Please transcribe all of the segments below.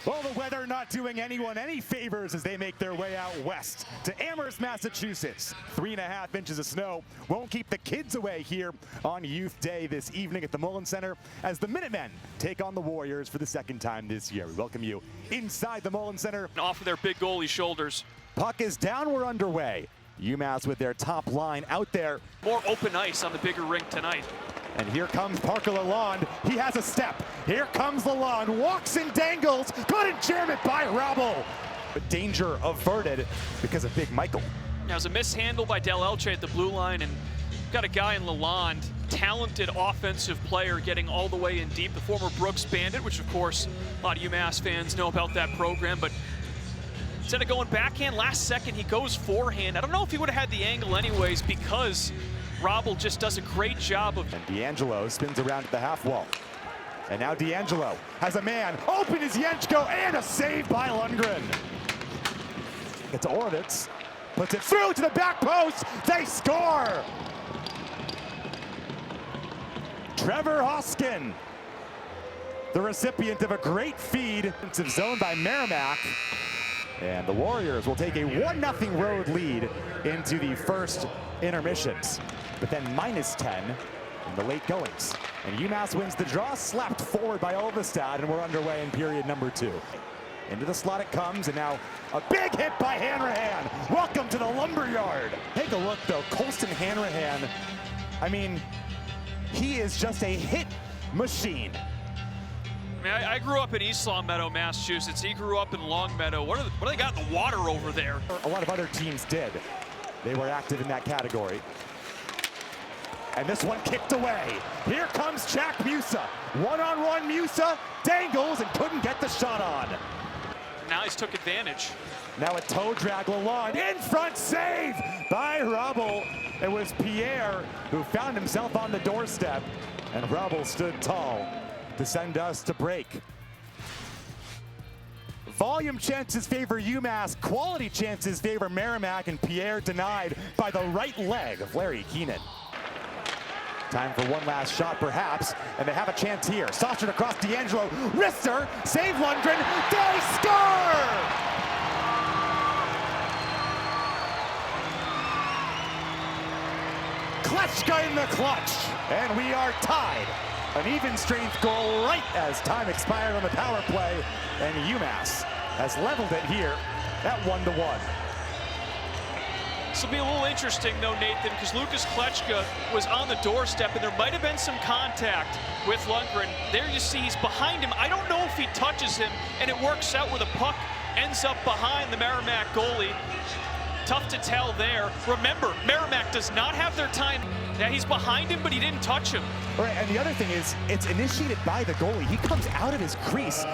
Well, the weather not doing anyone any favors as they make their way out west to Amherst, Massachusetts. 3.5 inches of snow won't keep the kids away here on Youth Day this evening at the Mullen Center as the Minutemen take on the Warriors for the second time this year. We welcome you inside the Mullen Center. Off of their big goalie shoulders. Puck is down, we're underway. UMass with their top line out there. More open ice on the bigger rink tonight. And here comes Parker Lalonde. He has a step. Here comes Lalonde. Walks and dangles. Couldn't jam it by Rabel. But danger averted because of Big Michael. Now, it's a mishandle by Del Elche at the blue line, and got a guy in Lalonde, talented offensive player, getting all the way in deep. The former Brooks Bandit, which of course a lot of UMass fans know about that program, but instead of going backhand, last second he goes forehand. I don't know if he would have had the angle anyways because Rabel just does a great job of. And D'Angelo spins around at the half wall. And now D'Angelo has a man. Open is Yenchko and a save by Lundgren. It's Orovitz. Puts it through to the back post. They score. Trevor Hoskin, the recipient of a great feed. Defensive zone by Merrimack. And the Warriors will take a 1-0 road lead into the first intermissions. But then -10 in the late goings. And UMass wins the draw, slapped forward by Olvestad, and we're underway in period number 2. Into the slot it comes, and now a big hit by Hanrahan. Welcome to the Lumberyard. Take a look, though. Colston Hanrahan, I mean, he is just a hit machine. I mean, I grew up in East Longmeadow, Massachusetts. He grew up in Longmeadow. What do they got in the water over there? A lot of other teams did. They were active in that category. And this one kicked away. Here comes Jack Musa. One-on-one Musa dangles and couldn't get the shot on. Now he's took advantage. Now a toe drag Lalonde. In front save by Rabel. It was Pierre who found himself on the doorstep. And Rabel stood tall to send us to break. Volume chances favor UMass, quality chances favor Merrimack, and Pierre denied by the right leg of Larry Keenan. Time for one last shot perhaps, and they have a chance here. Saucered across D'Angelo, wrister, save Lundgren, they score! Klechka in the clutch, and we are tied. An even strength goal right as time expired on the power play, and UMass has leveled it here at 1-1. This will be a little interesting though, Nathan, because Lucas Klechka was on the doorstep and there might have been some contact with Lundgren. There you see he's behind him. I don't know if he touches him, and it works out where the puck ends up behind the Merrimack goalie. Tough to tell there. Remember, Merrimack does not have their time. Yeah, he's behind him, but he didn't touch him. All right, and the other thing is, it's initiated by the goalie. He comes out of his crease.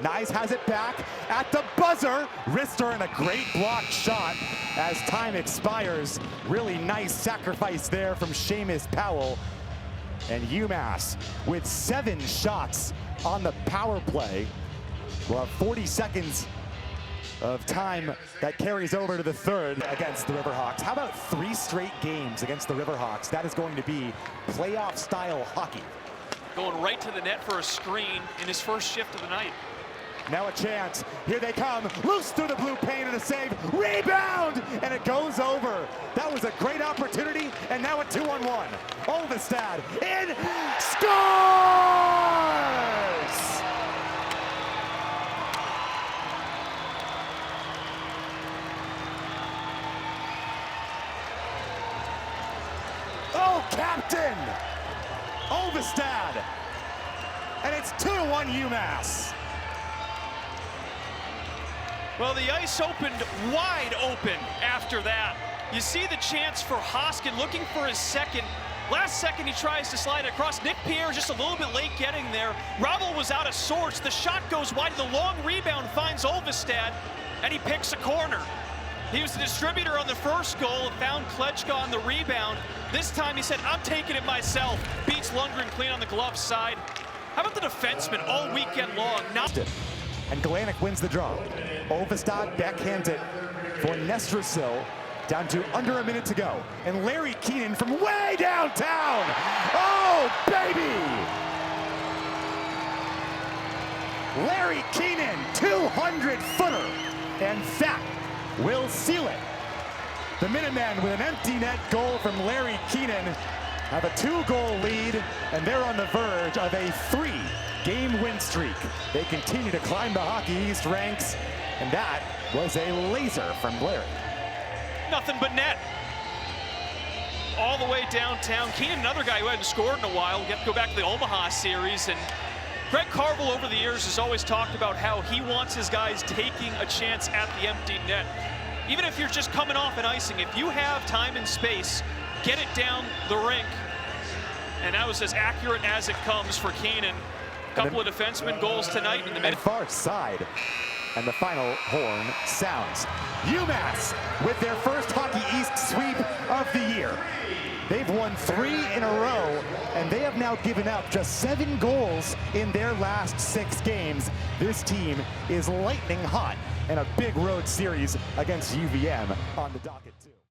Nyes has it back at the buzzer. Wrister and a great blocked shot as time expires. Really nice sacrifice there from Seamus Powell. And UMass with 7 shots on the power play. We'll have 40 seconds of time that carries over to the third against the Riverhawks. How about 3 straight games against the Riverhawks? That is going to be playoff-style hockey. Going right to the net for a screen in his first shift of the night. Now a chance. Here they come. Loose through the blue paint and a save. Rebound! And it goes over. That was a great opportunity. And now a 2-on-1. Olvestad in. Scores! Oh, Captain! Olvestad. And it's 2-1 UMass. Well, the ice opened wide open after that. You see the chance for Hoskin looking for his second. Last second he tries to slide it across. Nick Pierre just a little bit late getting there. Rabel was out of sorts. The shot goes wide. The long rebound finds Olvestad, and he picks a corner. He was the distributor on the first goal and found Klechka on the rebound. This time he said, I'm taking it myself. Beats Lundgren clean on the glove side. How about the defenseman all weekend long? And Galanic wins the draw. Olvestad backhands it for Nestrasil, down to under a minute to go. And Larry Keenan from way downtown. Oh, baby! Larry Keenan, 200-footer, and that will seal it. The Minutemen with an empty net goal from Larry Keenan have a 2-goal lead, and they're on the verge of a 3-game win streak. They continue to climb the Hockey East ranks, and that was a laser from Larry. Nothing but net. All the way downtown. Keenan, another guy who hadn't scored in a while. We have to go back to the Omaha series. And Greg Carvel over the years has always talked about how he wants his guys taking a chance at the empty net. Even if you're just coming off an icing, if you have time and space, get it down the rink. And that was as accurate as it comes for Keenan. A couple of defenseman goals tonight in the mid. Far side. And the final horn sounds. UMass with their first Hockey East sweep of the year. They've won 3 in a row, and they have now given up just 7 goals in their last 6 games. This team is lightning hot, and a big road series against UVM on the docket too.